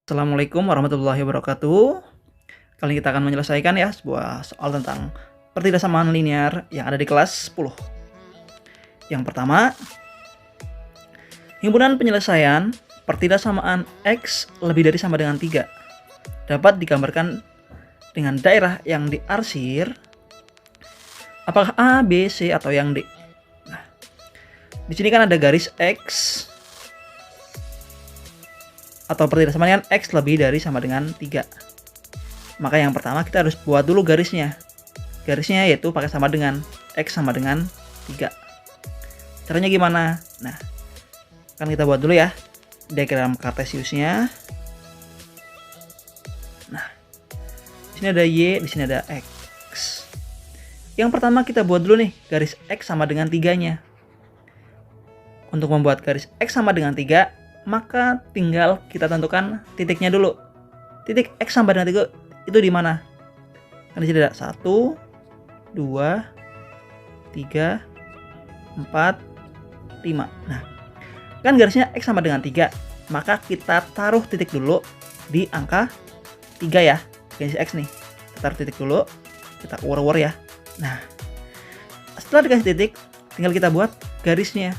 Assalamualaikum warahmatullahi wabarakatuh. Kali ini kita akan menyelesaikan ya sebuah soal tentang pertidaksamaan linear yang ada di kelas 10. Yang pertama, himpunan penyelesaian pertidaksamaan X lebih dari sama dengan 3 dapat digambarkan dengan daerah yang diarsir apakah A, B, C atau yang D. Nah, di sini kan ada garis X atau pertidaksamaan X lebih dari sama dengan 3. Maka yang pertama kita harus buat dulu garisnya. Garisnya yaitu pakai sama dengan X sama dengan 3. Caranya gimana? Nah, kan kita buat dulu ya diagram kartesiusnya. Nah, di sini ada Y, di sini ada X. Yang pertama kita buat dulu nih garis X sama dengan 3-nya. Untuk membuat garis X sama dengan 3, maka tinggal kita tentukan titiknya dulu. Titik X sama dengan 3 itu di mana? Kan di sini ada 1, 2, 3, 4, 5. Nah, kan garisnya X sama dengan 3, maka kita taruh titik dulu di angka 3 ya. Garis X nih. Kita taruh titik dulu, kita urut ya. Nah, setelah dikasih titik, tinggal kita buat garisnya.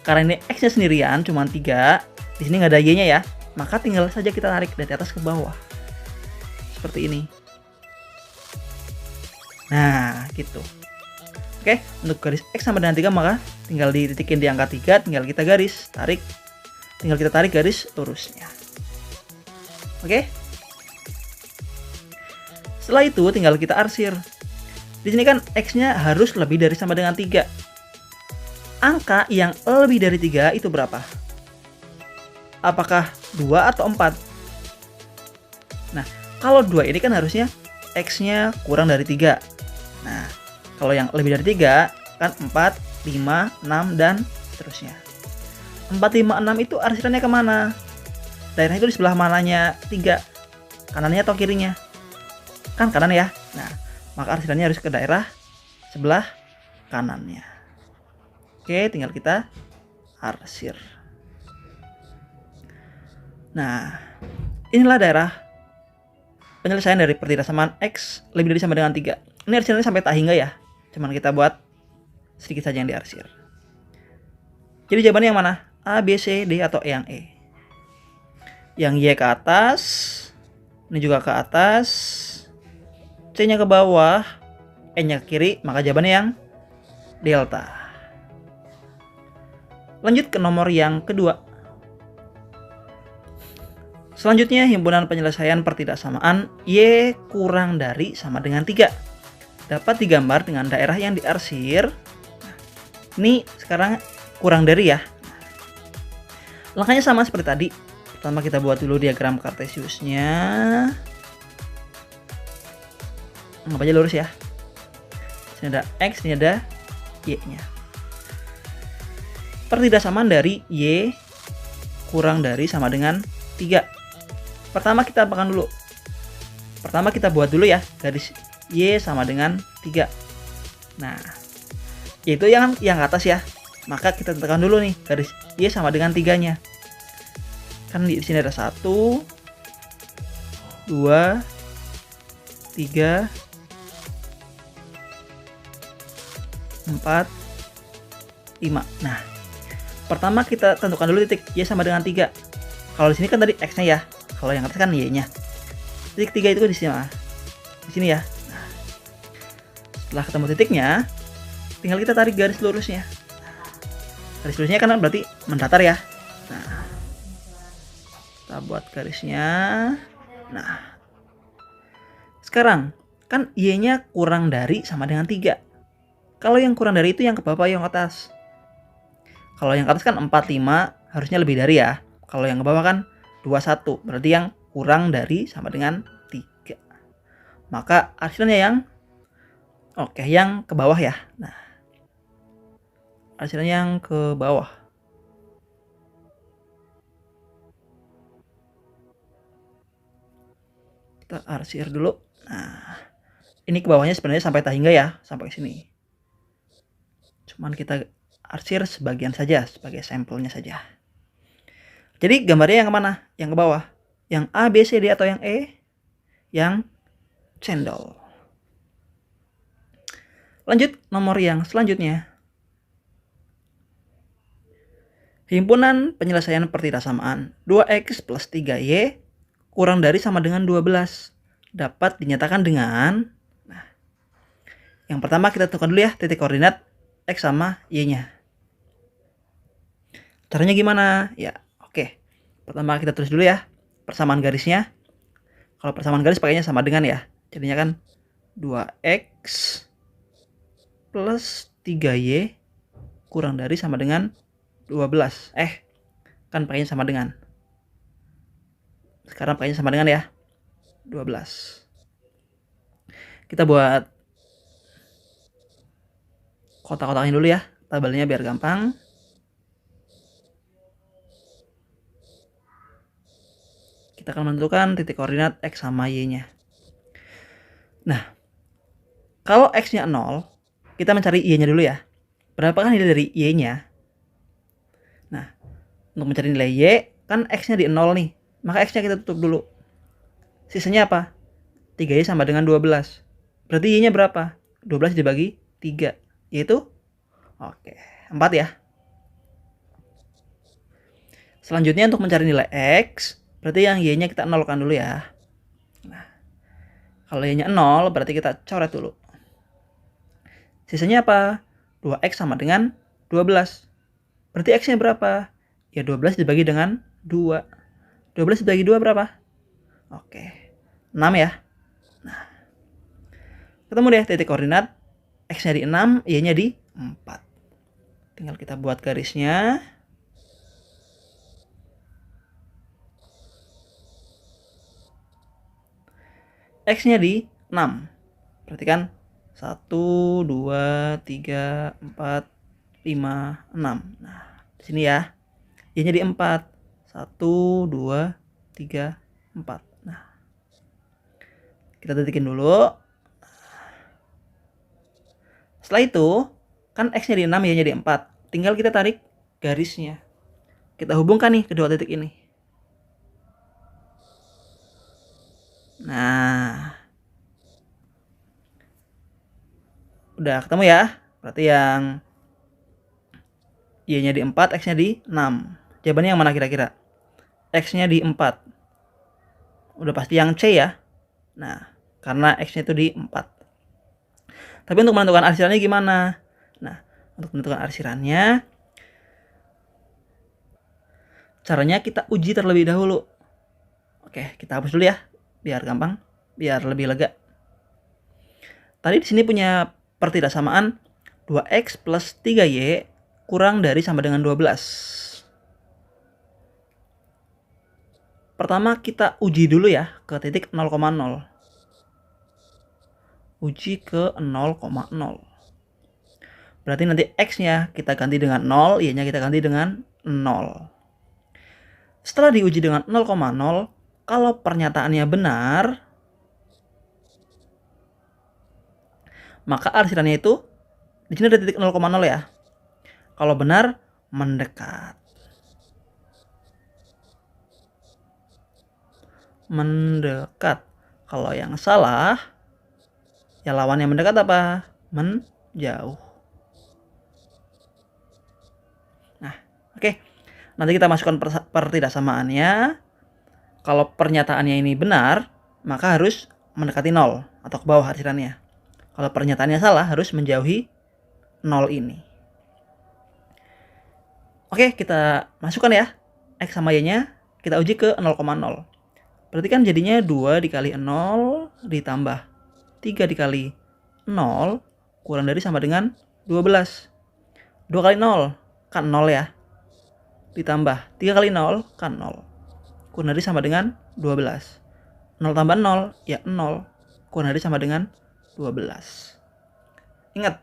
Karena ini X-nya sendirian, cuma 3, di sini nggak ada Y-nya ya, maka tinggal saja kita tarik dari atas ke bawah. Seperti ini. Nah, gitu. Oke, untuk garis X sama dengan 3, maka tinggal dititikin di angka 3, tinggal kita garis, tarik. Tinggal kita tarik garis lurusnya. Oke? Setelah itu tinggal kita arsir. Di sini kan X-nya harus lebih dari sama dengan 3. Angka yang lebih dari 3 itu berapa? Apakah 2 atau 4? Nah, kalau 2 ini kan harusnya X-nya kurang dari 3. Nah, kalau yang lebih dari 3 kan 4, 5, 6, dan seterusnya. 4, 5, 6 itu arsirannya kemana? Daerah itu di sebelah mananya 3? Kanannya atau kirinya? Kan kanan ya. Nah, maka arsirannya harus ke daerah sebelah kanannya. Oke, tinggal kita arsir. Nah, inilah daerah penyelesaian dari pertidaksamaan X lebih dari sama dengan 3. Ini arsirannya sampai tak hingga ya. Cuman kita buat sedikit saja yang diarsir. Jadi jawabannya yang mana? A, B, C, D, atau yang E? Yang Y ke atas, ini juga ke atas, C-nya ke bawah, E-nya ke kiri, maka jawabannya yang delta. Lanjut ke nomor yang kedua. Selanjutnya himpunan penyelesaian pertidaksamaan Y kurang dari sama dengan 3 dapat digambar dengan daerah yang diarsir. Ini sekarang kurang dari ya. Langkahnya sama seperti tadi. Pertama kita buat dulu diagram kartesiusnya. Anggap aja lurus ya. Sini ada X, ini ada Y-nya. Pertidaksamaan dari Y kurang dari sama dengan 3. Pertama kita apakan dulu? Pertama kita buat dulu ya garis Y sama dengan 3. Nah, itu yang ke atas ya. Maka kita tekan dulu nih garis Y sama dengan 3-nya. Kan di sini ada 1, 2, 3, 4, 5. Nah, pertama kita tentukan dulu titik Y sama dengan 3. Kalau di sini kan tadi X-nya ya. Kalau yang atas kan Y-nya. Titik 3 itu di sini. Di sini ya. Nah, setelah ketemu titiknya, tinggal kita tarik garis lurusnya. Garis lurusnya kan berarti mendatar ya. Nah, kita buat garisnya. Nah, sekarang kan Y-nya kurang dari sama dengan 3. Kalau yang kurang dari itu yang ke bawah yang ke atas. Kalau yang ke atas kan 4, 5, harusnya lebih dari ya. Kalau yang ke bawah kan 2, 1, berarti yang kurang dari sama dengan 3. Maka arsirannya yang yang ke bawah ya. Nah, arsirannya yang ke bawah. Kita arsir dulu. Nah, ini ke bawahnya sebenarnya sampai tak hingga ya, sampai sini. Cuman kita arsir sebagian saja sebagai sampelnya saja. Jadi gambarnya yang kemana? Yang ke bawah. Yang A, B, C, D atau yang E? Yang cendol. Lanjut nomor yang selanjutnya. Himpunan penyelesaian pertidaksamaan 2x plus 3y kurang dari sama dengan 12 dapat dinyatakan dengan, nah, yang pertama kita tentukan dulu ya titik koordinat x sama y-nya. Caranya gimana? Ya, oke. Pertama kita tulis dulu ya persamaan garisnya. Kalau persamaan garis pakainya sama dengan ya. Jadinya kan 2x plus 3y kurang dari sama dengan 12. Kan pakainya sama dengan. Sekarang pakainya sama dengan ya. 12. Kita buat kotak-kotaknya dulu ya. Tabelnya biar gampang. Kita akan menentukan titik koordinat x sama y-nya. Nah, kalau x-nya 0, kita mencari y-nya dulu ya. Berapakah nilai dari y-nya? Nah, untuk mencari nilai y, kan x-nya di 0 nih. Maka x-nya kita tutup dulu. Sisanya apa? 3y sama dengan 12. Berarti y-nya berapa? 12 dibagi 3. Yaitu? Oke, 4 ya. Selanjutnya untuk mencari nilai x, berarti yang y-nya kita nolkan dulu ya. Nah, kalau y-nya 0, berarti kita coret dulu. Sisanya apa? 2x sama dengan 12. Berarti x-nya berapa? Ya 12 dibagi dengan 2. 12 dibagi 2 berapa? Oke, 6 ya. Nah, ketemu deh titik koordinat. X-nya di 6, y-nya di 4. Tinggal kita buat garisnya. X-nya di 6. Berarti kan 1, 2, 3, 4, 5, 6. Nah, di sini ya. Y-nya di 4. 1, 2, 3, 4. Nah, kita titikin dulu. Setelah itu, kan X-nya di 6, Y-nya di 4. Tinggal kita tarik garisnya. Kita hubungkan nih kedua titik ini. Nah, udah ketemu ya. Berarti yang Y-nya di 4, X-nya di 6. Jawabannya yang mana kira-kira? X-nya di 4. Udah pasti yang C ya. Nah, karena X-nya itu di 4. Tapi untuk menentukan arsirannya gimana? Nah, untuk menentukan arsirannya, caranya kita uji terlebih dahulu. Oke, kita hapus dulu ya, biar gampang, biar lebih lega. Tadi di sini punya pertidaksamaan 2x plus 3y kurang dari sama dengan 12. Pertama kita uji dulu ya ke titik 0,0. Uji ke 0,0. Berarti nanti x-nya kita ganti dengan 0, y-nya kita ganti dengan 0. Setelah diuji dengan 0,0, kalau pernyataannya benar, maka arsirannya itu di sini ada titik 0,0 ya. Kalau benar, mendekat. Mendekat. Kalau yang salah, ya lawannya mendekat apa? Menjauh. Nah, oke. Nanti kita masukkan pertidaksamaannya. Kalau pernyataannya ini benar, maka harus mendekati 0 atau ke bawah arsirannya. Kalau pernyataannya salah, harus menjauhi 0 ini. Oke, kita masukkan ya. X sama Y-nya kita uji ke 0,0. Berarti kan jadinya 2 dikali 0 ditambah 3 dikali 0 kurang dari sama dengan 12. 2 kali 0 kan 0 ya. Ditambah 3 kali 0 kan 0. Kurang dari sama dengan 12. 0 tambah 0 ya 0. Kurang dari sama dengan 12. Ingat,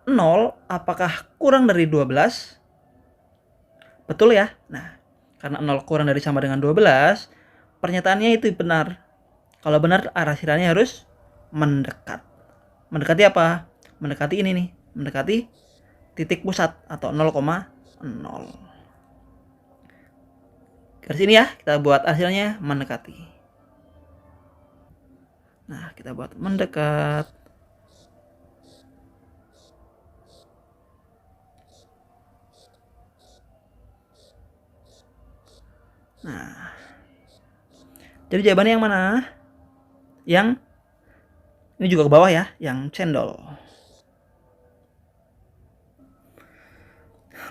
0 apakah kurang dari 12? Betul ya? Nah, karena 0 kurang dari sama dengan 12, pernyataannya itu benar. Kalau benar, arsirannya harus mendekat. Mendekati apa? Mendekati ini nih. Mendekati titik pusat atau 0,0. Garis ini ya, kita buat hasilnya mendekati. Nah, kita buat mendekat. Nah, jadi jawabannya yang mana? Yang ini juga ke bawah ya, yang cendol.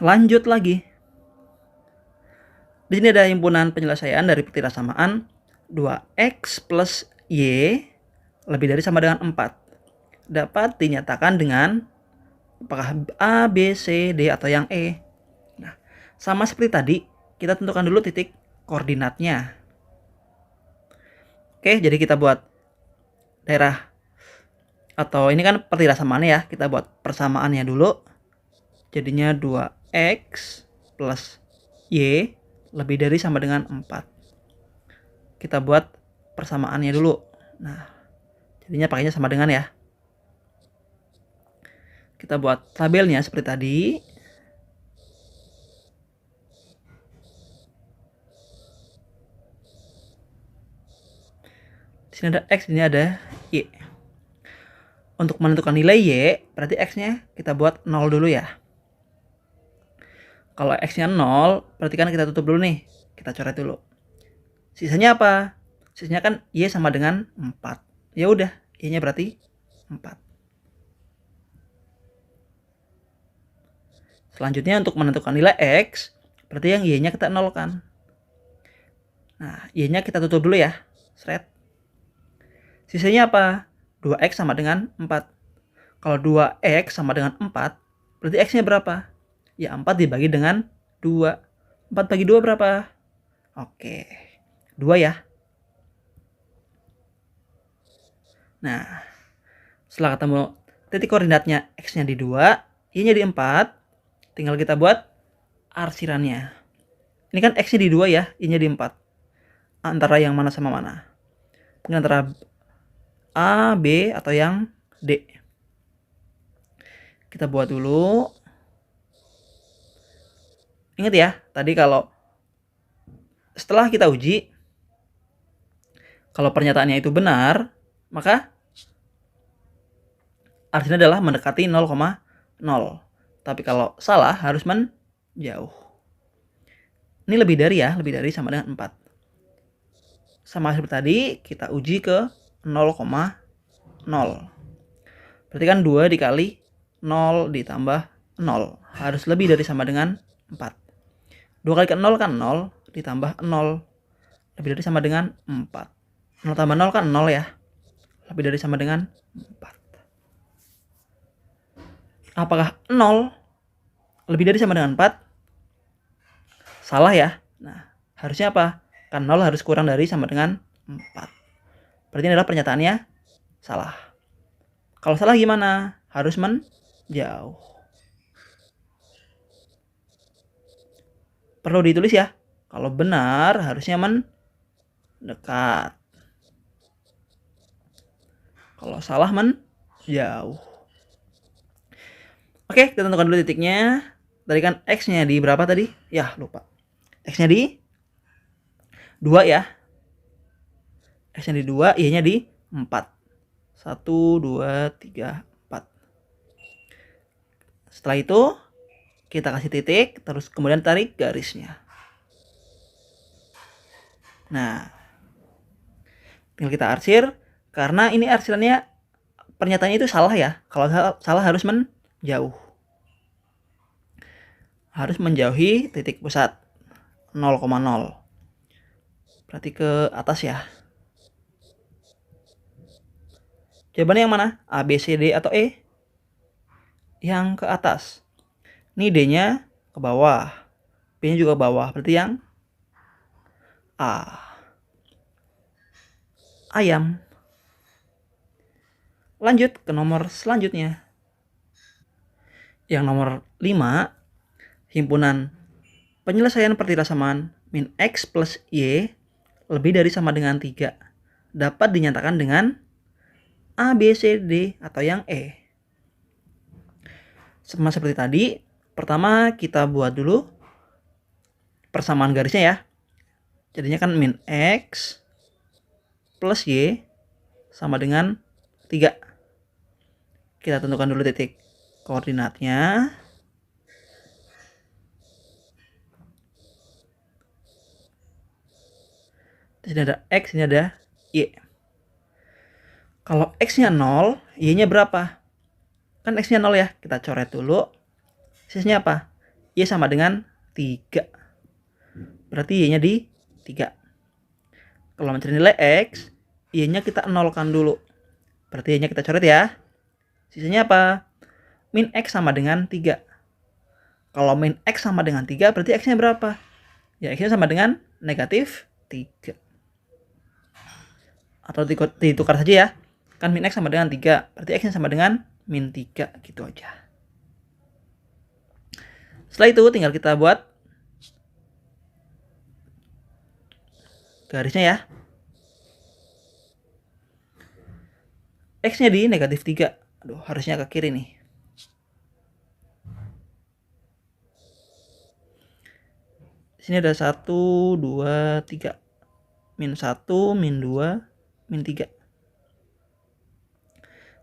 Lanjut lagi. Di sini ada himpunan penyelesaian dari pertirasamaan 2x plus y lebih dari sama dengan 4. Dapat dinyatakan dengan apakah A, B, C, D, atau yang E. Nah, sama seperti tadi, kita tentukan dulu titik koordinatnya. Oke, jadi kita buat daerah atau ini kan pertirasamaannya ya, kita buat persamaannya dulu. Jadinya 2x plus y lebih dari sama dengan 4. Kita buat persamaannya dulu. Nah, jadinya pakainya sama dengan ya. Kita buat tabelnya seperti tadi. Di sini ada x, di sini ada y. Untuk menentukan nilai y, berarti x-nya kita buat 0 dulu ya. Kalau x-nya 0, berarti kan kita tutup dulu nih. Kita coret dulu. Sisanya apa? Sisanya kan y sama dengan 4. Ya udah, y-nya berarti 4. Selanjutnya untuk menentukan nilai x, berarti yang y-nya kita nolkan. Nah, y-nya kita tutup dulu ya. Seret. Sisanya apa? 2x sama dengan 4. Kalau 2x sama dengan 4, berarti x-nya berapa? Ya 4 dibagi dengan 2. 4 bagi 2 berapa? Oke, 2 ya. Nah, setelah ketemu titik koordinatnya x-nya di 2, y-nya di 4, tinggal kita buat arsirannya. Ini kan x-nya di 2 ya, y-nya di 4. Antara yang mana sama mana? Mungkin antara A, B, atau yang D. Kita buat dulu. Ingat ya, tadi kalau setelah kita uji, kalau pernyataannya itu benar, maka artinya adalah mendekati 0,0. Tapi kalau salah harus menjauh. Ini lebih dari ya, lebih dari sama dengan 4. Sama seperti tadi, kita uji ke 0,0. Berarti kan 2 dikali 0 ditambah 0. Harus lebih dari sama dengan 4. 2 kali ke 0 kan 0, ditambah 0. Lebih dari sama dengan 4. 0 tambah 0 kan 0 ya. Lebih dari sama dengan 4. Apakah 0 lebih dari sama dengan 4? Salah ya. Nah, harusnya apa? Kan 0 harus kurang dari sama dengan 4. Berarti ini adalah pernyataannya salah. Kalau salah gimana? Harus menjauh. Perlu ditulis ya. Kalau benar harusnya mendekat. Kalau salah menjauh. Oke, kita tentukan dulu titiknya. Tadi kan x-nya di berapa tadi? Ya, lupa. X-nya di 2 ya. X-nya di 2, y-nya di 4. 1, 2, 3, 4. Setelah itu, kita kasih titik, terus kemudian tarik garisnya. Nah, tinggal kita arsir. Karena ini arsirannya, pernyataannya itu salah ya. Kalau salah harus menjauh. Harus menjauhi titik pusat 0,0. Berarti ke atas ya. Jawabannya yang mana? A, B, C, D, atau E? Yang ke atas. Ini D-nya ke bawah. B-nya juga ke bawah. Berarti yang A. Ayam. Lanjut ke nomor selanjutnya. Yang nomor 5. Himpunan penyelesaian pertirasamaan min X plus Y lebih dari sama dengan 3. Dapat dinyatakan dengan A, B, C, D, atau yang E. Sama seperti tadi. Pertama kita buat dulu persamaan garisnya ya. Jadinya kan min X plus Y sama dengan 3. Kita tentukan dulu titik koordinatnya. Di sini ada X, ini ada Y. Kalau X-nya 0, Y-nya berapa? Kan X-nya 0 ya, kita coret dulu. Sisanya apa? Y sama dengan 3. Berarti Y-nya di 3. Kalau mencari nilai X, Y-nya kita nolkan dulu. Berarti Y-nya kita coret ya. Sisanya apa? Min X sama dengan 3. Kalau min X sama dengan 3, berarti X-nya berapa? Ya, X-nya sama dengan negatif 3. Atau ditukar saja ya. Kan min X sama dengan 3. Berarti X-nya sama dengan min 3. Gitu aja. Setelah itu tinggal kita buat garisnya ya. X-nya di negatif 3. Aduh, harusnya ke kiri nih. Di sini ada 1, 2, 3. Min 1, min 2, min 3.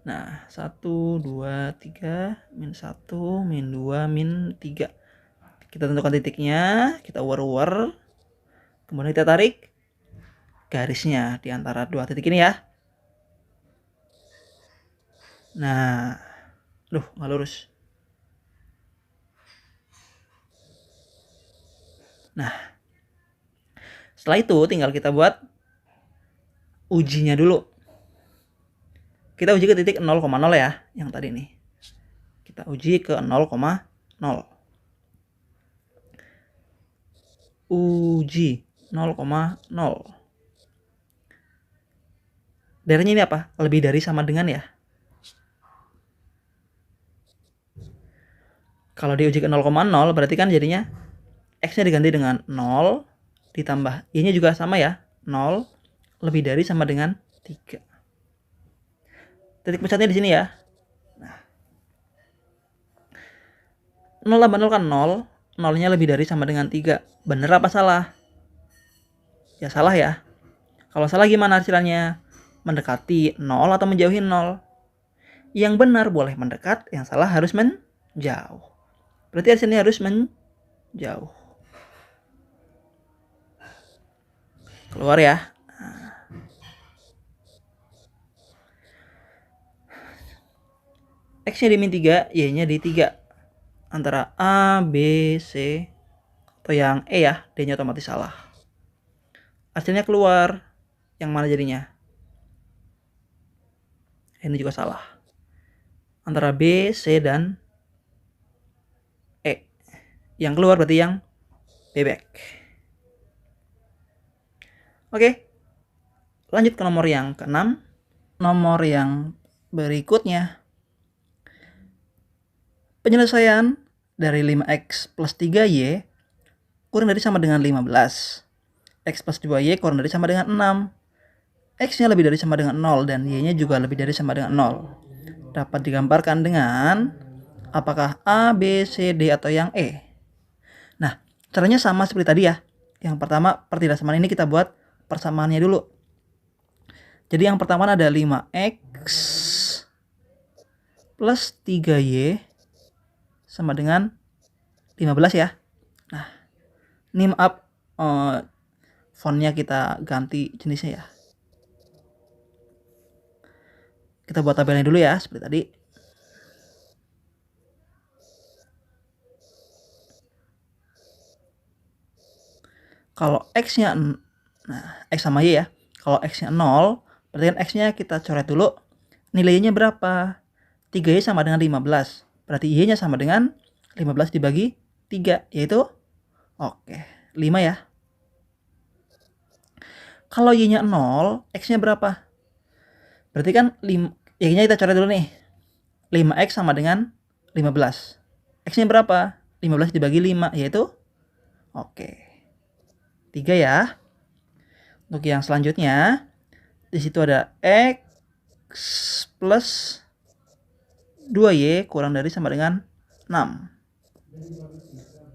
Nah, 1, 2, 3, min 1, min 2, min 3. Kita tentukan titiknya, kita war-war. Kemudian kita tarik garisnya di antara dua titik ini ya. Nah, nggak lurus. Nah, setelah itu tinggal kita buat ujinya dulu. Kita uji ke titik 0,0 ya, yang tadi nih. Kita uji ke 0,0. Uji 0,0. Daerahnya ini apa? Lebih dari sama dengan ya. Kalau diuji ke 0,0 berarti kan jadinya X-nya diganti dengan 0 ditambah Y-nya juga sama ya, 0 lebih dari sama dengan 3. Titik pusatnya di sini ya. Nah, 0 tambah 0 kan 0. 0-nya lebih dari sama dengan 3. Bener apa salah? Ya salah ya. Kalau salah gimana hasilnya? Mendekati 0 atau menjauhi 0? Yang benar boleh mendekat, yang salah harus menjauh. Berarti hasilnya harus menjauh. Keluar ya. X-nya di min 3, Y-nya di 3. Antara A, B, C, atau yang E ya, D-nya otomatis salah. Hasilnya keluar. Yang mana jadinya? Ini juga salah. Antara B, C, dan E. Yang keluar berarti yang bebek. Oke. Lanjut ke nomor yang ke-6. Nomor yang berikutnya. Penyelesaian dari 5X plus 3Y kurang dari sama dengan 15. X plus 2Y kurang dari sama dengan 6. X-nya lebih dari sama dengan 0 dan Y-nya juga lebih dari sama dengan 0. Dapat digambarkan dengan apakah A, B, C, D, atau yang E. Nah, caranya sama seperti tadi ya. Yang pertama, pertidaksamaan ini kita buat persamaannya dulu. Jadi yang pertama ada 5X plus 3Y sama dengan 15 ya. Nah, ini maaf, fontnya kita ganti jenisnya ya. Kita buat tabelnya dulu ya, seperti tadi. Kalau X-nya, nah, X sama Y ya. Kalau X-nya 0, berarti kan X-nya kita coret dulu. Nilainya berapa? 3Y sama dengan 15. Berarti Y-nya sama dengan 15 dibagi 3, yaitu 5 ya. Kalau Y-nya 0, X-nya berapa? Berarti kan Y-nya kita coret dulu nih. 5X sama dengan 15. X-nya berapa? 15 dibagi 5, yaitu 3 ya. Untuk yang selanjutnya, di situ ada X plus 2Y kurang dari sama dengan 6.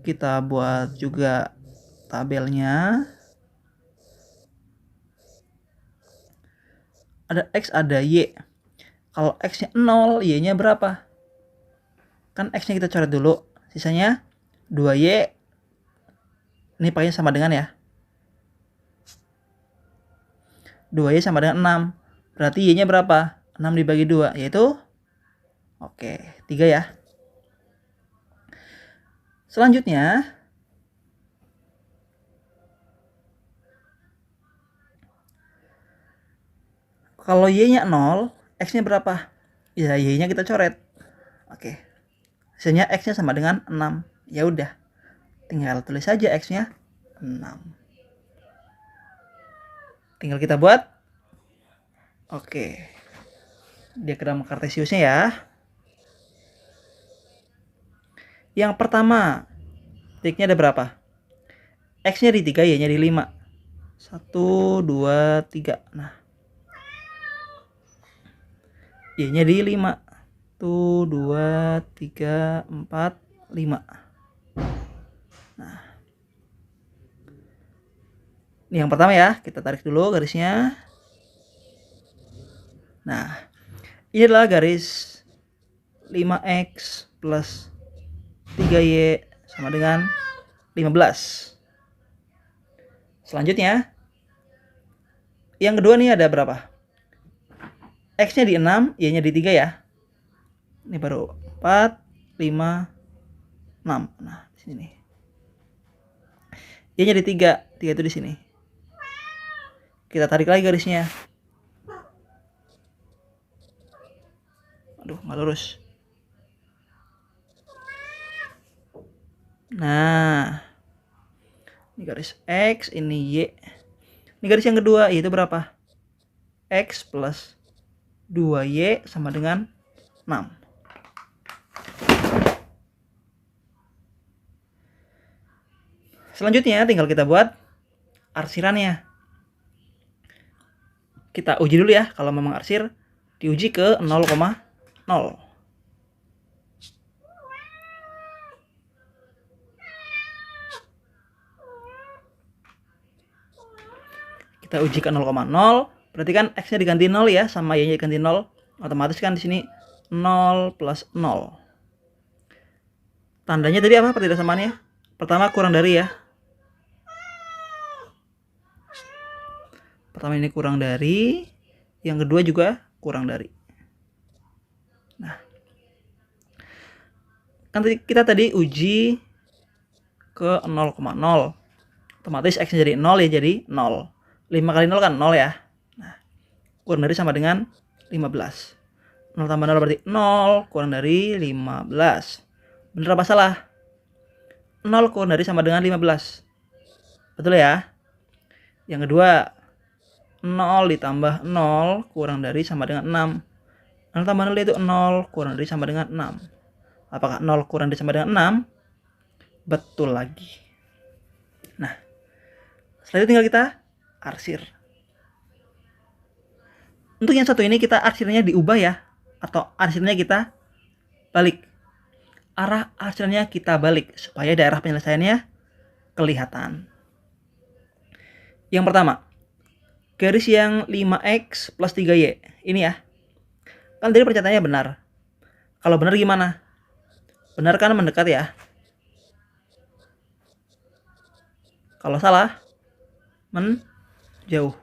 Kita buat juga tabelnya. Ada X, ada Y. Kalau X-nya 0, Y-nya berapa? Kan X-nya kita coret dulu. Sisanya 2Y. Ini pakainya sama dengan ya. 2Y sama dengan 6. Berarti Y-nya berapa? 6 dibagi 2, yaitu oke, 3 ya. Selanjutnya, kalau Y-nya 0, X-nya berapa? Ya, Y-nya kita coret. Oke. Hasilnya X-nya sama dengan 6. Ya udah. Tinggal tulis saja X-nya 6. Tinggal kita buat. Oke. Diagram kartesiusnya ya. Yang pertama, titiknya ada berapa? X-nya di 3, Y-nya di 5. 1, 2, 3. Nah. Y-nya di 5. 1, 2, 3, 4, 5. Nah. Ini yang pertama ya. Kita tarik dulu garisnya. Nah. Ini adalah garis 5X plus 3Y sama dengan 15. Selanjutnya, yang kedua nih ada berapa? X-nya di 6, Y-nya di 3 ya. Ini baru 4, 5, 6. Nah, di sini nih. Y-nya di 3, 3 itu di sini. Kita tarik lagi garisnya. Aduh, nggak lurus. Nah, ini garis X, ini Y. Ini garis yang kedua, yaitu berapa? X plus 2Y sama dengan 6. Selanjutnya tinggal kita buat arsirannya. Kita uji dulu ya, kalau memang arsir diuji ke 0,0. Kita uji ke 0,0, berarti kan X-nya diganti 0 ya, sama Y-nya diganti 0. Otomatis kan di sini 0 plus 0. Tandanya tadi apa pertidaksamannya? Pertama kurang dari ya. Pertama ini kurang dari, yang kedua juga kurang dari. Nah, kan kita tadi uji ke 0,0. Otomatis X-nya jadi 0 ya, jadi 0. 5 kali 0 kan 0 ya. Nah, kurang dari sama dengan 15. 0 tambah 0 berarti 0, kurang dari 15. Bener apa salah? 0 kurang dari sama dengan 15. Betul ya? Yang kedua, 0 ditambah 0 kurang dari sama dengan 6. 0 tambah 0 itu 0 kurang dari sama dengan 6. Apakah 0 kurang dari sama dengan 6? Betul lagi. Nah, setelah itu tinggal kita arsir. Untuk yang satu ini kita arsirnya diubah ya, atau arsirnya kita balik. Arah arsirnya kita balik supaya daerah penyelesaiannya kelihatan. Yang pertama, garis yang 5X plus 3Y. Ini ya. Kan tadi pernyataannya benar. Kalau benar gimana? Benar kan mendekat ya. Kalau salah, menjauh.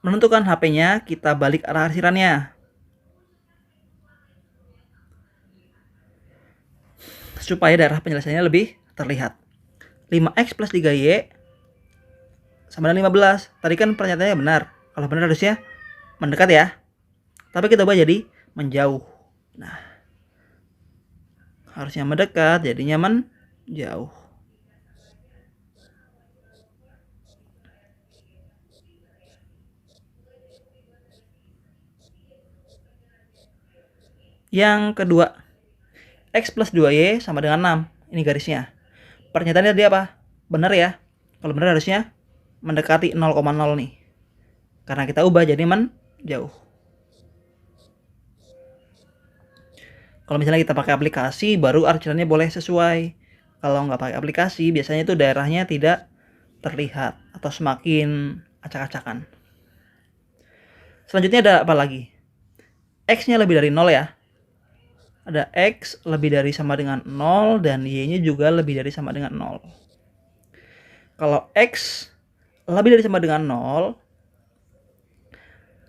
Menentukan HP-nya, kita balik arah arsirannya. Supaya daerah penyelesaiannya lebih terlihat. 5X plus 3Y sama dengan 15. Tadi kan pernyataannya benar. Kalau benar harusnya mendekat ya. Tapi kita ubah jadi menjauh. Nah, harusnya mendekat, jadinya menjauh. Yang kedua, X plus 2Y sama dengan 6. Ini garisnya. Pernyataannya tadi apa? Benar ya. Kalau benar harusnya mendekati 0,0 nih. Karena kita ubah jadi menjauh. Kalau misalnya kita pakai aplikasi, baru arsirannya boleh sesuai. Kalau nggak pakai aplikasi, biasanya itu daerahnya tidak terlihat atau semakin acak-acakan. Selanjutnya ada apa lagi? X-nya lebih dari 0 ya. Ada X lebih dari sama dengan 0 dan Y-nya juga lebih dari sama dengan 0. Kalau X lebih dari sama dengan 0,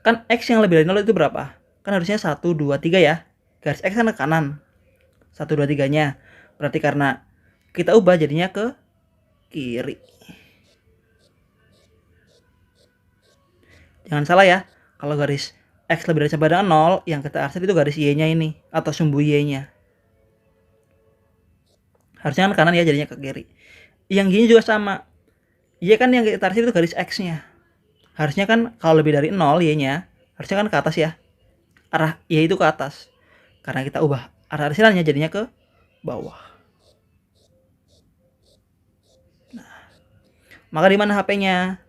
kan X yang lebih dari 0 itu berapa? Kan harusnya 1, 2, 3 ya. Garis X kan ke kanan. 1, 2, 3-nya. Berarti karena kita ubah jadinya ke kiri. Jangan salah ya, kalau garis X lebih dari sama dengan 0, yang kita arsir itu garis Y-nya ini, atau sumbu Y-nya. Harusnya kan kanan ya, jadinya ke kiri. Yang gini juga sama. Y kan yang kita arsir itu garis X-nya. Harusnya kan kalau lebih dari 0 Y-nya, harusnya kan ke atas ya. Arah Y itu ke atas. Karena kita ubah arah arsirannya jadinya ke bawah. Nah, maka di mana HP-nya?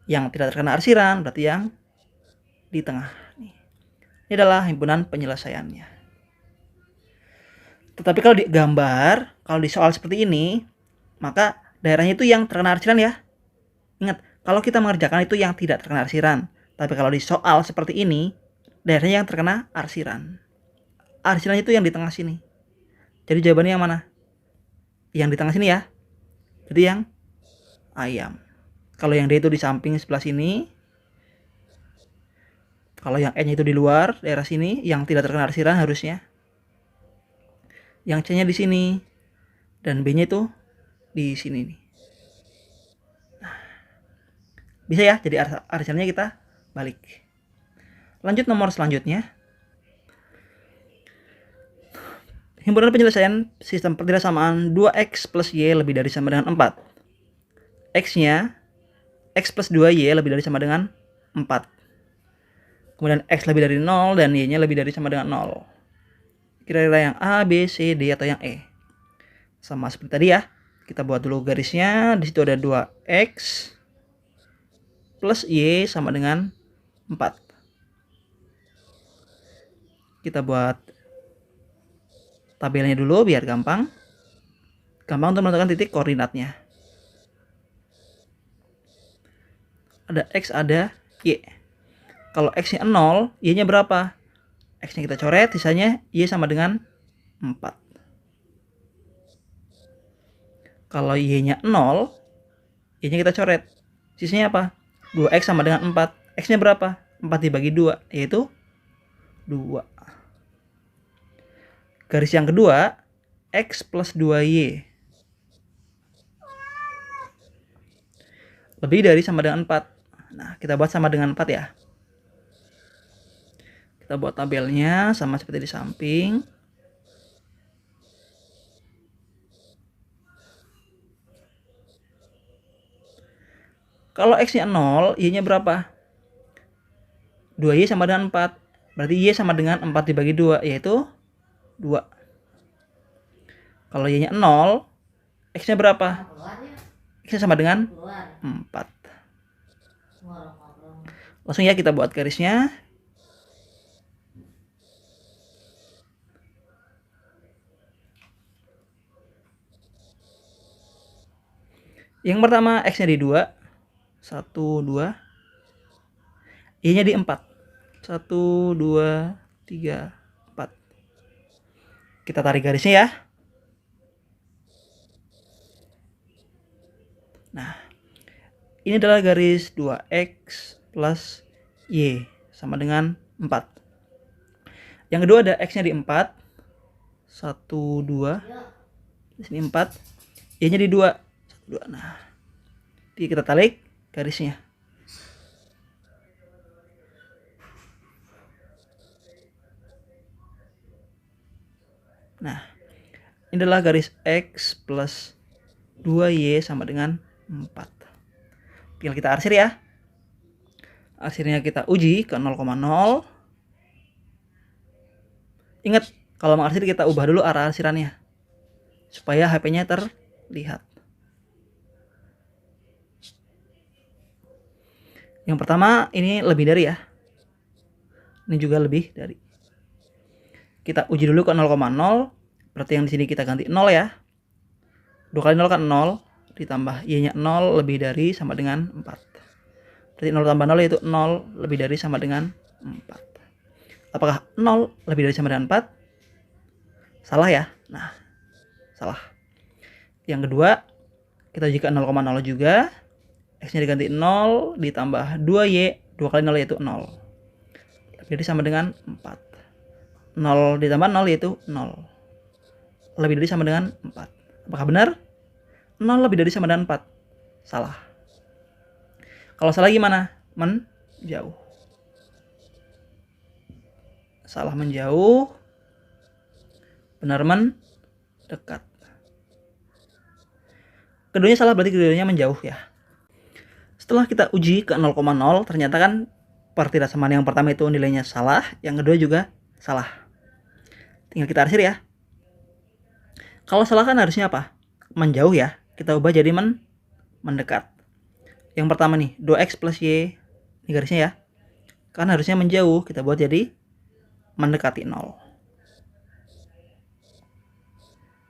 Yang tidak terkena arsiran berarti yang di tengah. Ini adalah himpunan penyelesaiannya. Tetapi kalau di gambar, kalau di soal seperti ini, maka daerahnya itu yang terkena arsiran ya. Ingat, kalau kita mengerjakan itu yang tidak terkena arsiran. Tapi kalau di soal seperti ini, daerahnya yang terkena arsiran. Arsirannya itu yang di tengah sini. Jadi jawabannya yang mana? Yang di tengah sini ya. Jadi yang ayam. Kalau yang D itu di samping sebelah sini. Kalau yang E-nya itu di luar daerah sini, yang tidak terkena arsiran harusnya. Yang C-nya di sini dan B-nya itu di sini nih. Nah, bisa ya, jadi arsirannya kita balik. Lanjut nomor selanjutnya. Himpunan penyelesaian sistem pertidaksamaan 2x plus y lebih dari sama dengan 4. X-nya x plus 2y lebih dari sama dengan 4. Kemudian x lebih dari 0 dan y-nya lebih dari sama dengan 0. Kira-kira yang A, B, C, D atau yang E? Sama seperti tadi ya. Kita buat dulu garisnya. Di situ ada 2x plus y sama dengan 4. Kita buat tabelnya dulu biar gampang. Gampang untuk menentukan titik koordinatnya. Ada x, ada y. Kalau x-nya 0, y-nya berapa? X-nya kita coret, sisanya y sama dengan 4. Kalau y-nya 0, y-nya kita coret. Sisanya apa? 2x sama dengan 4. X-nya berapa? 4 dibagi 2, yaitu 2. Garis yang kedua, x plus 2y. Lebih dari sama dengan 4. Nah, kita buat sama dengan 4 ya. Kita buat tabelnya sama seperti di samping. Kalau x-nya 0, y-nya berapa? 2y sama dengan 4. Berarti y sama dengan 4 dibagi 2, yaitu 2. Kalau y-nya 0, x-nya berapa? X-nya sama dengan 4. Langsung ya kita buat garisnya. Yang pertama x-nya di 2. 1, 2. Y-nya di 4. 1, 2, 3, 4. Kita tarik garisnya ya. Nah, ini adalah garis 2x plus y sama dengan 4. Yang kedua ada x-nya di 4. 1, 2. Di sini 4. Y-nya di 2. 1, 2. Nah, jadi kita tarik garisnya. Nah, ini adalah garis x plus 2y sama dengan 4. Tinggal kita arsir ya. Arsirnya kita uji ke 0,0. Ingat, kalau mengarsir kita ubah dulu arah arsirannya supaya HP-nya terlihat. Yang pertama ini lebih dari ya. Ini juga lebih dari. Kita uji dulu ke 0,0. Berarti yang di sini kita ganti 0 ya. 2 kali 0 kan 0. ditambah y-nya 0 lebih dari sama dengan 4. Berarti 0 tambah 0 yaitu 0 lebih dari sama dengan 4. Apakah 0 lebih dari sama dengan 4? Salah ya? Nah, salah. Yang kedua, kita uji ke 0,0 juga. X-nya diganti 0 ditambah 2y, 2 kali 0 yaitu 0. Lebih dari sama dengan 4. 0 ditambah 0 yaitu 0. Lebih dari sama dengan 4. Apakah benar? 0 lebih dari sama dengan 4. Salah. Kalau salah gimana? Menjauh. Salah menjauh. Benar mendekat. Keduanya salah, berarti keduanya menjauh ya. Setelah kita uji ke 0,0, ternyata kan pertidaksamaan yang pertama itu nilainya salah, yang kedua juga salah. Tinggal kita arsir ya. Kalau salah kan harusnya apa? Menjauh ya. Kita ubah jadi mendekat. Yang pertama nih, 2x plus y, ini garisnya ya. Kan harusnya menjauh, kita buat jadi mendekati 0.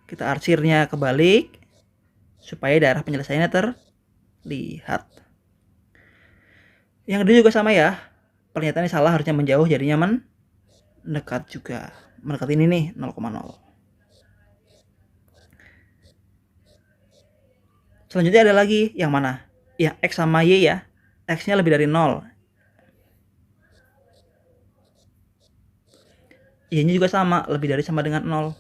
Kita arsirnya kebalik supaya daerah penyelesaiannya terlihat. Yang kedua juga sama ya. Pernyataannya salah, harusnya menjauh, jadinya mendekat juga. Mendekat ini nih 0,0. Selanjutnya ada lagi yang mana? Ya, X sama Y ya. X-nya lebih dari 0. Y-nya juga sama, lebih dari sama dengan 0.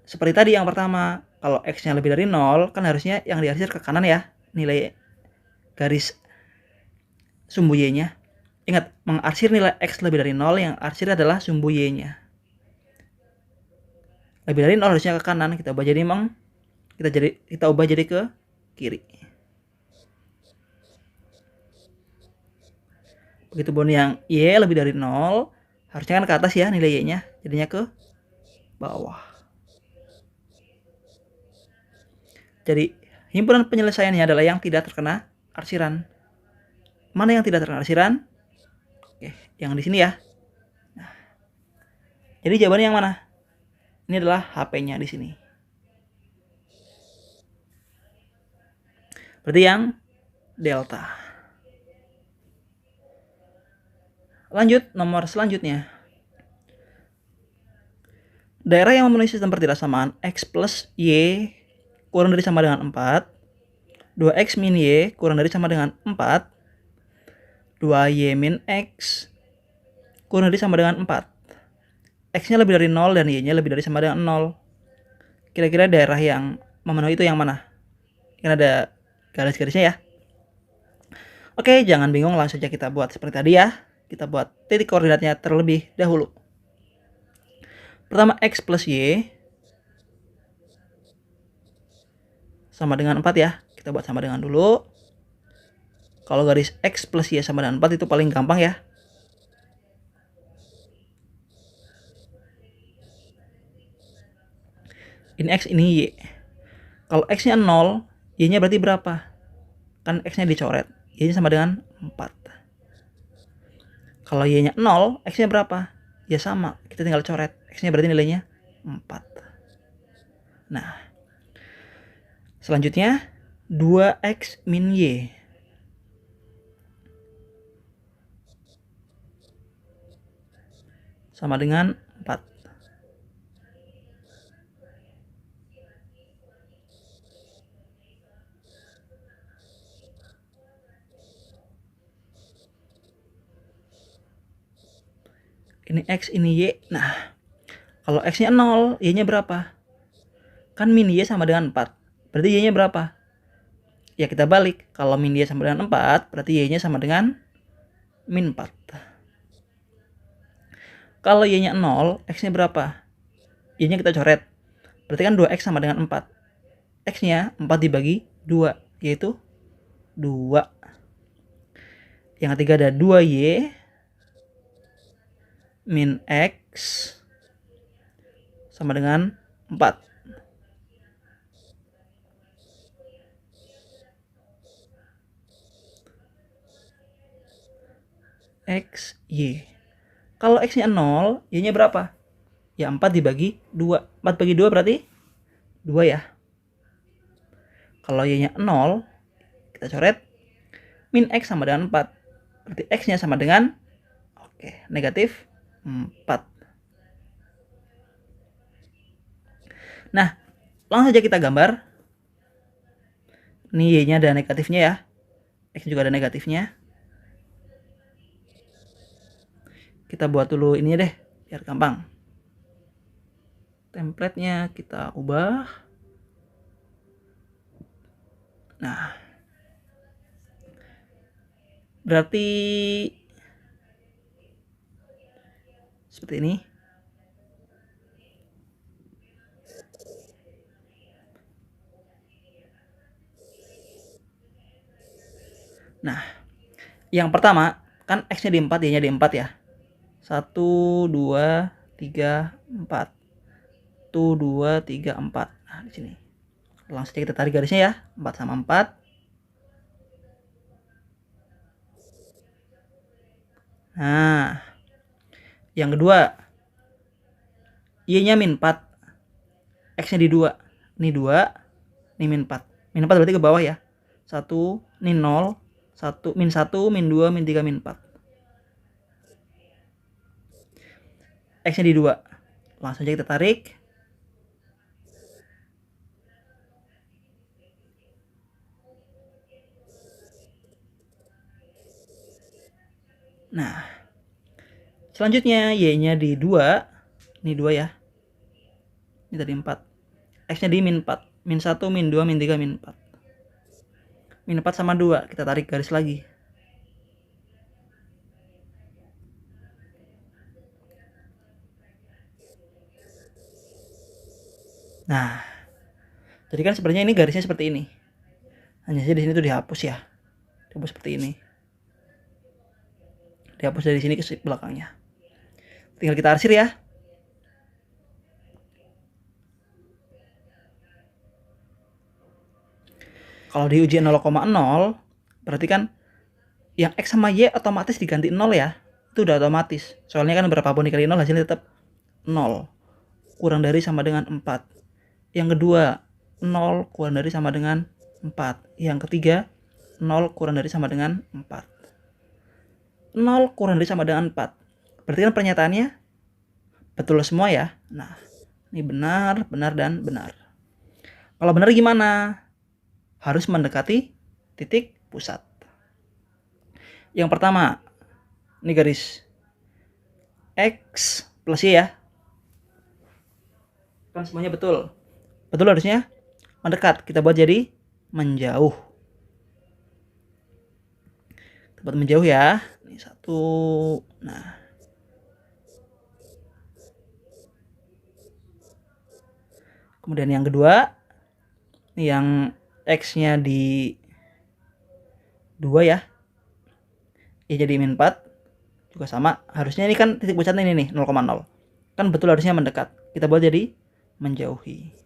Seperti tadi yang pertama, kalau X-nya lebih dari 0, kan harusnya yang diarsir ke kanan ya. Nilai garis sumbu Y-nya. Ingat, mengarsir nilai X lebih dari 0, yang arsir adalah sumbu Y-nya. Lebih dari 0 harusnya ke kanan, kita ubah jadi kita ubah jadi ke kiri. Begitu pun yang Y lebih dari 0, harusnya kan ke atas ya nilai Y-nya, jadinya ke bawah. Jadi himpunan penyelesaiannya adalah yang tidak terkena arsiran. Mana yang tidak terkena arsiran? Oke, yang di sini ya. Nah, jadi jawabannya yang mana? Ini adalah HP-nya di sini. Berarti yang delta. Lanjut, nomor selanjutnya. Daerah yang memenuhi sistem pertidaksamaan X plus Y kurang dari sama dengan 4, 2X min Y kurang dari sama dengan 4, 2Y min X kurang dari sama dengan 4. X-nya lebih dari 0 dan Y-nya lebih dari sama dengan 0. Kira-kira daerah yang memenuhi itu yang mana? Ini ada garis-garisnya ya. Oke, jangan bingung, langsung saja kita buat seperti tadi ya. Kita buat titik koordinatnya terlebih dahulu. Pertama, X plus Y sama dengan 4 ya. Kita buat sama dengan dulu. Kalau garis X plus Y sama dengan 4 itu paling gampang ya. Ini X, ini Y. Kalau X-nya 0, Y-nya berarti berapa? Kan X-nya dicoret. Y-nya sama dengan 4. Kalau Y-nya 0, X-nya berapa? Ya sama, kita tinggal coret. X-nya berarti nilainya 4. Nah, selanjutnya 2X min Y. Sama dengan 4. Ini X, ini Y. Nah, kalau X-nya 0, Y-nya berapa? Kan min Y sama dengan 4. Berarti Y-nya berapa? Ya kita balik. Kalau min Y sama dengan 4, berarti Y-nya sama dengan min 4. Kalau Y-nya 0, X-nya berapa? Y-nya kita coret. Berarti kan 2X sama dengan 4. X-nya 4 dibagi 2, yaitu 2. Yang ketiga ada 2Y min X sama dengan 4. X, Y. Kalau X-nya 0, Y-nya berapa? Ya 4 dibagi 2. 4 bagi 2 berarti 2 ya. Kalau Y-nya 0, kita coret, min X sama dengan 4. Berarti X-nya sama dengan, negatif 4. Nah, langsung saja kita gambar. Ini Y-nya ada negatifnya ya. X juga ada negatifnya. Kita buat dulu ini deh, biar gampang. Template-nya kita ubah. Nah, berarti seperti ini. Nah, yang pertama kan X-nya di 4, Y-nya di 4 ya. 1, 2, 3, 4. 1, 2, 3, 4. Nah, di sini. Langsung saja kita tarik garisnya ya. 4 sama 4. Nah, yang kedua, Y-nya min 4. X-nya di 2. Ini 2, ini min 4. Min 4 berarti ke bawah ya. 1, ini 0, 1, min 1, min 2, min 3, min 4. X-nya di 2. Langsung aja kita tarik. Nah, selanjutnya Y-nya di 2. Ini 2 ya. Ini tadi 4. X-nya di min 4. Min 1, min 2, min 3, min 4. Min 4 sama 2. Kita tarik garis lagi. Nah, jadi kan sebenarnya ini garisnya seperti ini. Hanya saja di sini tuh dihapus ya. Dihapus seperti ini. Dihapus dari sini ke belakangnya. Tinggal kita arsir ya. Kalau di ujian 0,0 berarti kan yang X sama Y otomatis diganti 0 ya. Itu udah otomatis. Soalnya kan berapapun dikali 0 hasilnya tetap 0. Kurang dari sama dengan 4. Yang kedua, 0 kurang dari sama dengan 4. Yang ketiga, 0 kurang dari sama dengan 4. 0 kurang dari sama dengan 4. Berarti kan pernyataannya betul semua ya. Nah, ini benar, benar, dan benar. Kalau benar gimana? Harus mendekati titik pusat. Yang pertama, ini garis X plus Y ya. Kan semuanya betul. Betul harusnya mendekat. Kita buat jadi menjauh. Kita buat menjauh ya. Ini 1. Nah. Kemudian yang kedua, ini yang X-nya di 2 ya. Y jadi min 4. Juga sama. Harusnya ini kan titik pusatnya ini nih, 0,0. Kan betul harusnya mendekat. Kita buat jadi menjauhi.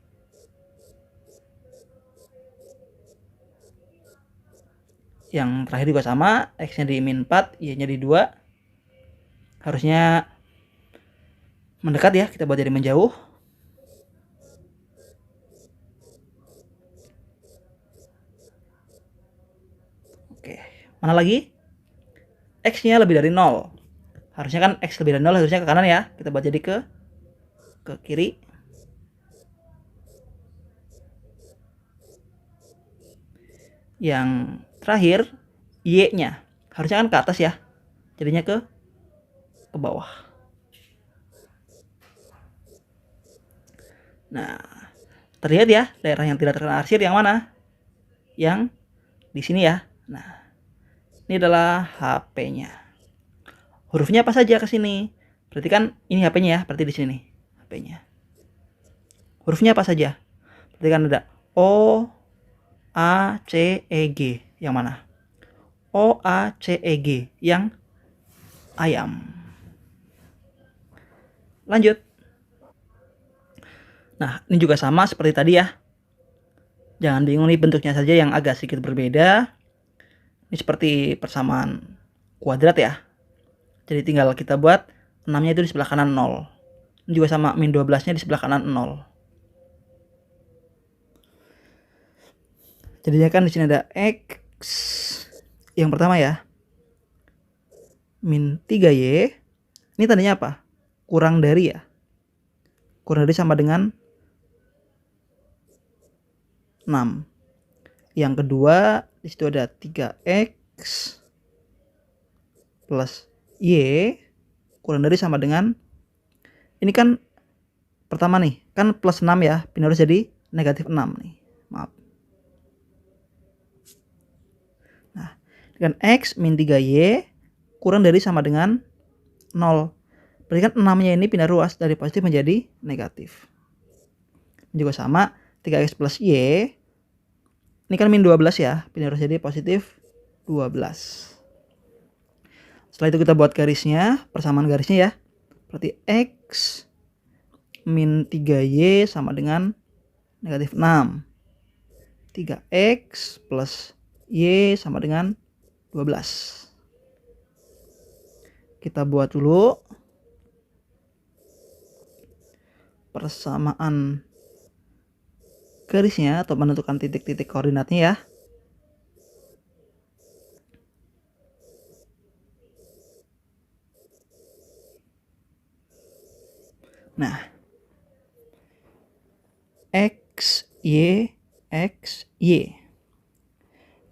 Yang terakhir juga sama. X-nya di min 4. Y-nya di 2. Harusnya mendekat ya. Kita buat jadi menjauh. Oke, mana lagi? X-nya lebih dari 0. Harusnya kan X lebih dari 0, harusnya ke kanan ya. Kita buat jadi ke kiri. Yang terakhir, Y-nya. Harusnya kan ke atas ya. Jadinya ke bawah. Nah, terlihat ya daerah yang tidak terkena arsir yang mana? Yang di sini ya. Nah, ini adalah HP-nya. Hurufnya apa saja ke sini? Berarti kan ini HP-nya ya, berarti di sini nih HP-nya. Hurufnya apa saja? Berarti kan ada O, A, C, E, G. Yang mana? O, A, C, E, G. Yang ayam. Lanjut. Nah, ini juga sama seperti tadi ya. Jangan bingung nih, bentuknya saja yang agak sedikit berbeda. Ini seperti persamaan kuadrat ya. Jadi tinggal kita buat 6-nya itu di sebelah kanan 0. Ini juga sama, min 12-nya di sebelah kanan 0. Jadinya kan di sini ada X yang pertama ya, min 3Y. Ini tandanya apa? Kurang dari ya. Kurang dari sama dengan 6. Yang kedua, di situ ada 3X plus Y kurang dari sama dengan, ini kan pertama nih, kan plus 6 ya, pindah harus jadi negatif 6 nih. Maaf. Nah, dengan X min 3Y kurang dari sama dengan 0. Berarti kan 6-nya ini pindah ruas dari positif menjadi negatif. Juga sama 3X plus Y. Ini kan min 12 ya, pindah ruas jadi positif 12. Setelah itu kita buat garisnya, persamaan garisnya ya. Berarti X min 3Y sama dengan negatif 6. 3X plus Y sama dengan 12. Kita buat dulu persamaan garisnya atau menentukan titik-titik koordinatnya ya. Nah, X, Y, X, Y.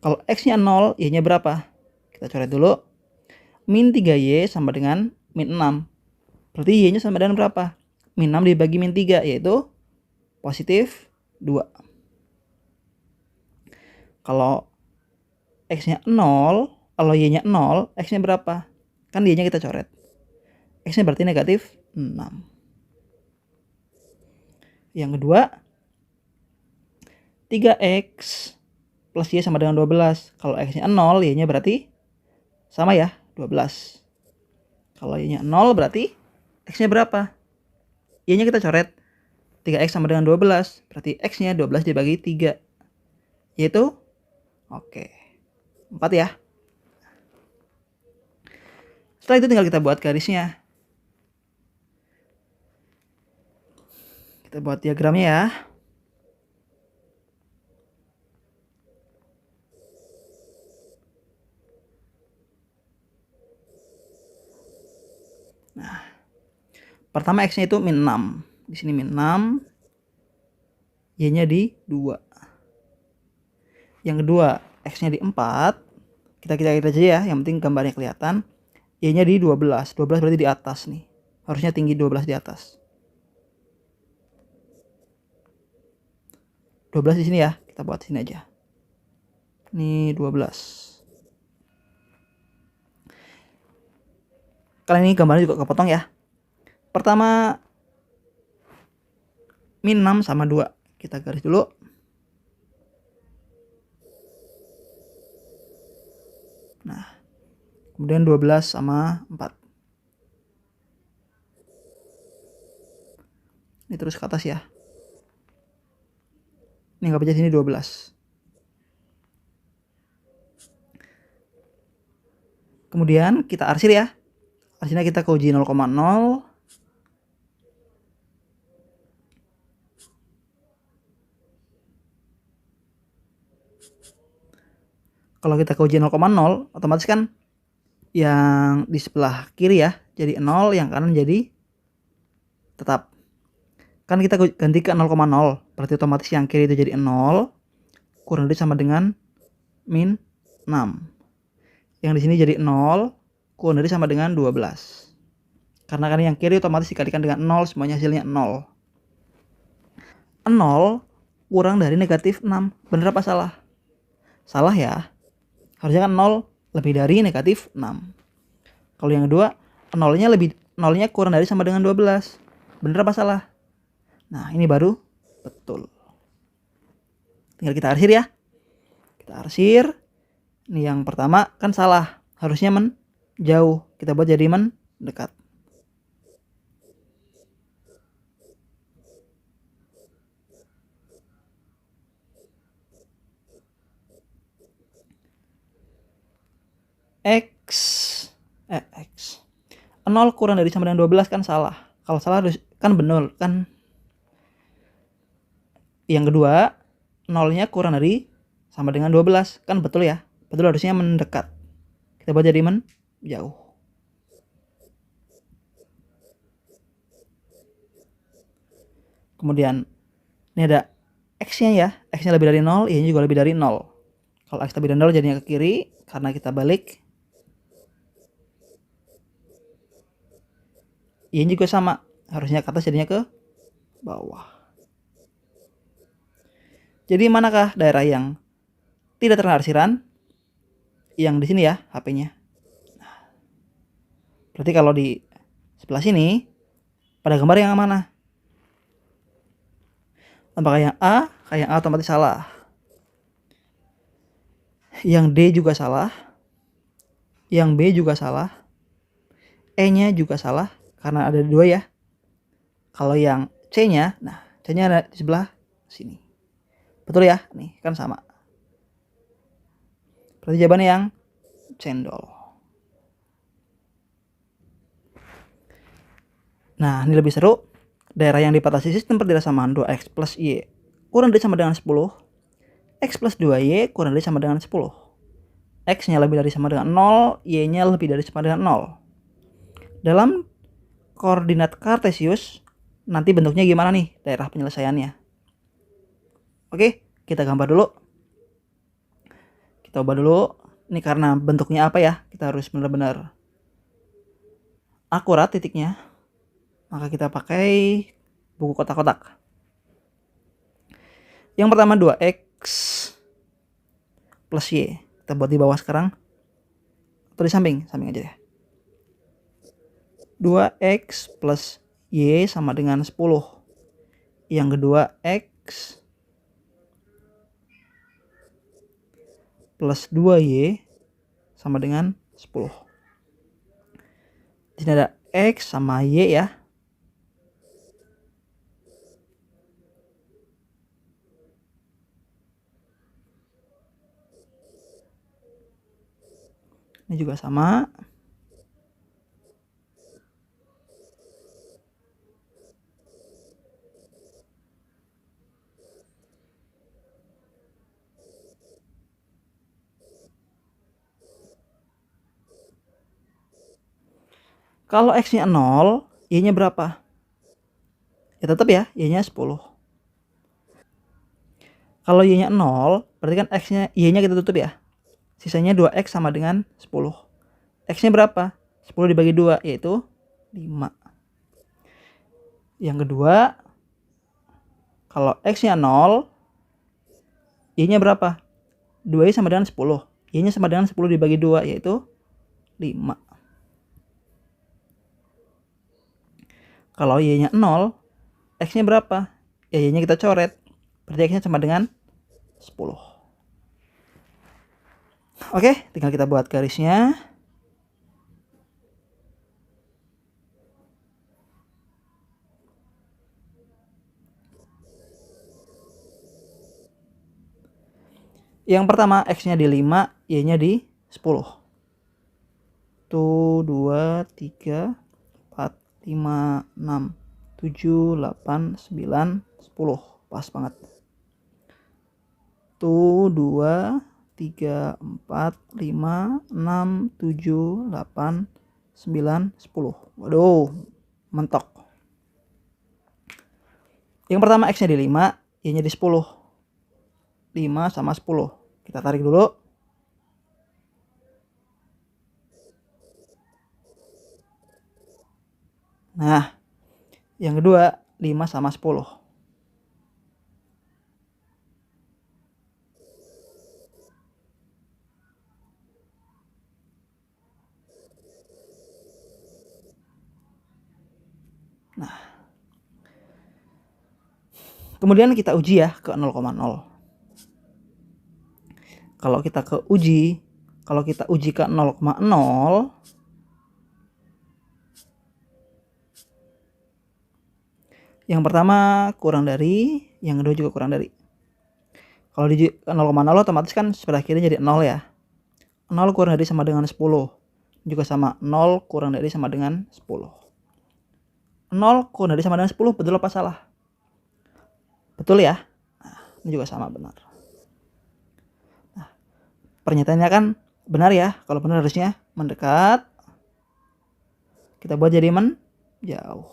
Kalau X-nya 0, Y-nya berapa? Kita coret dulu. Min 3Y sama dengan min 6. Berarti Y-nya sama dengan berapa? Min 6 dibagi min 3, yaitu positif 2. Kalau X-nya 0, kalau Y-nya 0, X-nya berapa? Kan Y-nya kita coret. X-nya berarti negatif 6. Yang kedua, 3X plus Y sama dengan 12. Kalau X-nya 0, Y-nya berarti sama ya, 12. Kalau Y-nya 0 berarti X-nya berapa? Y-nya kita coret. 3X sama dengan 12. Berarti X-nya 12 dibagi 3. Yaitu, oke, 4 ya. Setelah itu tinggal kita buat garisnya. Kita buat diagramnya ya. Nah, pertama X-nya itu min 6. Di sini min 6. Y-nya di 2. Yang kedua, X-nya di 4. Kita aja ya, yang penting gambarnya kelihatan. Y-nya di 12. 12 berarti di atas nih. Harusnya tinggi 12 di atas. 12 di sini ya, kita buat sini aja. Ini 12. Kali ini gambarnya juga kepotong ya. Pertama min 6 sama 2. Kita garis dulu. Nah, kemudian 12 sama 4. Ini terus ke atas ya. Ini nggak baca sini 12. Kemudian kita arsir ya. Arsirnya kita ke uji 0,0. Kalau kita ke uji 0,0, otomatis kan yang di sebelah kiri ya jadi 0, yang kanan jadi tetap. Kan kita ganti ke 0,0, berarti otomatis yang kiri itu jadi 0, kurang lebih sama dengan min 6. Yang di sini jadi 0, kurang lebih sama dengan 12. Karena kan yang kiri otomatis dikalikan dengan 0, semuanya hasilnya 0. 0 kurang dari negatif 6. Bener apa salah? Salah ya. Harusnya kan 0 lebih dari negatif 6. Kalau yang kedua, 0-nya kurang dari sama dengan 12. Bener apa salah? Nah, ini baru betul. Tinggal kita arsir ya. Kita arsir. Ini yang pertama kan salah. Harusnya menjauh. Kita buat jadi mendekat. X 0 kurang dari sama dengan 12 kan salah. Kalau salah kan benar kan. Yang kedua, 0-nya kurang dari sama dengan 12. Kan betul ya? Betul, harusnya mendekat. Kita buat jadi menjauh. Kemudian ini ada X-nya ya. X-nya lebih dari 0, Y-nya juga lebih dari 0. Kalau X lebih dari 0 jadinya ke kiri, karena kita balik. Y-nya juga sama, harusnya ke atas jadinya ke bawah. Jadi manakah daerah yang tidak terkena arsiran? Yang di sini ya, HP-nya. Berarti kalau di sebelah sini, pada gambar yang mana? Apakah yang A? Yang A otomatis salah. Yang D juga salah. Yang B juga salah. E-nya juga salah, karena ada 2 ya. Kalau yang C-nya, nah C-nya ada di sebelah sini. Betul ya? Nih, kan sama. Berarti jawabannya yang cendol. Nah, ini lebih seru. Daerah yang dipatasi sistem persamaan 2x plus y kurang dari sama dengan 10. X plus 2y kurang dari sama dengan 10. X-nya lebih dari sama dengan 0, y-nya lebih dari sama dengan 0. Dalam koordinat kartesius, nanti bentuknya gimana nih daerah penyelesaiannya? Oke, kita gambar dulu. Kita ubah dulu. Ini karena bentuknya apa ya? Kita harus benar-benar akurat titiknya. Maka kita pakai buku kotak-kotak. Yang pertama 2x plus y. Kita buat di bawah sekarang. Atau di samping aja ya. 2x plus y sama dengan 10. Yang kedua x plus 2y sama dengan 10. Di sini ada x sama y ya. Ini juga sama. Kalau x-nya 0, y-nya berapa? Ya tetap ya, y-nya 10. Kalau y-nya 0, berarti kan x-nya, y-nya kita tutup ya. Sisanya 2x sama dengan 10. X-nya berapa? 10 dibagi 2, yaitu 5. Yang kedua, kalau x-nya 0, y-nya berapa? 2y sama dengan 10. Y-nya sama dengan 10 dibagi 2, yaitu 5. Kalau y-nya 0, x-nya berapa? Ya, y-nya kita coret. Berarti x-nya sama dengan 10. Oke, tinggal kita buat garisnya. Yang pertama, x-nya di 5, y-nya di 10. 1, 2, 3, 4, 5, 6, 7, 8, 9, 10. Pas banget. 1, 2, 3, 4, 5, 6, 7, 8, 9, 10. Waduh, mentok. Yang pertama x-nya di 5, y-nya di 10. 5 sama 10. Kita tarik dulu. Nah, yang kedua 5 sama 10. Nah, kemudian kita uji ya ke 0,0. Kalau kita uji ke 0,0, yang pertama kurang dari, yang kedua juga kurang dari. Kalau di 0,0 otomatis kan sebelah kiri jadi 0 ya. 0 kurang dari sama dengan 10. Juga sama, 0 kurang dari sama dengan 10. 0 kurang dari sama dengan 10, betul apa salah? Betul ya? Nah, ini juga sama, benar. pernyataannya kan benar ya. Kalau benar harusnya mendekat. Kita buat jadi menjauh.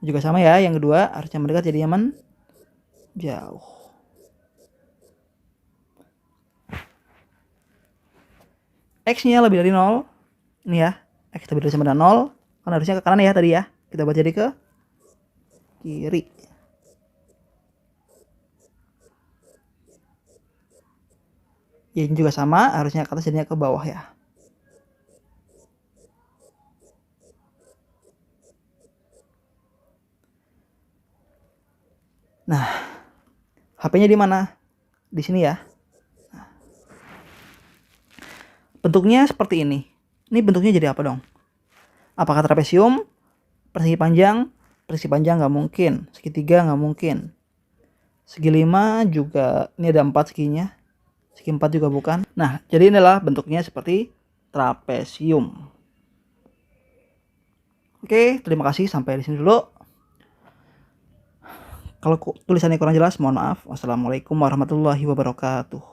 Juga sama ya, yang kedua harusnya mendekat jadi menjauh. X-nya lebih dari 0. Ini ya, X lebih dari sama dengan 0. Kan harusnya ke kanan ya tadi ya. Kita buat jadi ke kiri. Ya ini juga sama, harusnya ke atas jadinya ke bawah ya. Nah, HP-nya di mana? Di sini ya. Bentuknya seperti ini. Ini bentuknya jadi apa dong? Apakah trapesium? Persegi panjang? Persegi panjang nggak mungkin. Segitiga nggak mungkin. Segi 5 juga. Ini ada 4 seginya. Segi 4 juga bukan. Nah, jadi inilah bentuknya seperti trapesium. Oke, terima kasih. Sampai di sini dulu. Kalau tulisannya kurang jelas, mohon maaf. Wassalamualaikum warahmatullahi wabarakatuh.